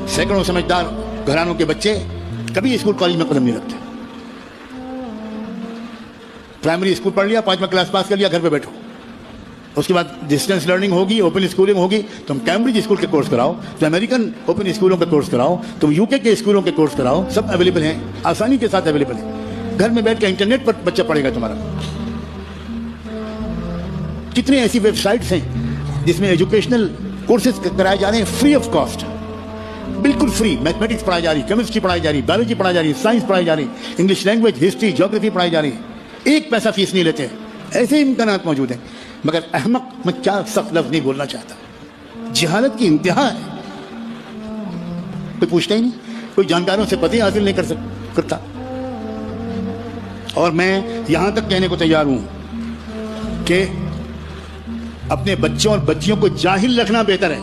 سینکڑوں سمجھدار گھرانوں کے بچے کبھی اسکول کالج میں قدم نہیں رکھتے. پرائمری اسکول پڑھ لیا, 5واں کلاس پاس کر لیا, گھر پہ بیٹھو. اس کے بعد ڈسٹینس لرننگ ہوگی, اوپن اسکولنگ ہوگی, تم کیمبرج اسکول کے کورس کراؤ, تو امریکن اوپن اسکولوں کے کورس کراؤ, تم یو کے اسکولوں کے کورس کراؤ, سب اویلیبل ہیں, آسانی کے ساتھ اویلیبل ہیں. گھر میں بیٹھ کے انٹرنیٹ پر بچہ پڑھے گا تمہارا. کتنے ایسی ویب سائٹس ہیں جس میں ایجوکیشنل کورسز کرائے جا رہے ہیں فری آف کاسٹ, بالکل فری. میتھمیٹکس پڑھائی جا رہی, کیمسٹری پڑھائی جا رہی, بایولوجی پڑھائی جا رہی, سائنس پڑھائی جا رہی, انگلش لینگویج, ہسٹری, جیوگرافی پڑھائی جا رہی. 1 پیسہ فیس نہیں لیتے. ایسے امکانات موجود ہیں. مگر احمق, میں کیا سخت لفظ نہیں بولنا چاہتا, جہالت کی انتہا ہے. کوئی پوچھتا ہی نہیں, کوئی جانکاروں سے پتہ حاصل نہیں کرتا. اور میں یہاں تک کہنے کو تیار ہوں کہ اپنے بچوں اور بچیوں کو جاہل رکھنا بہتر ہے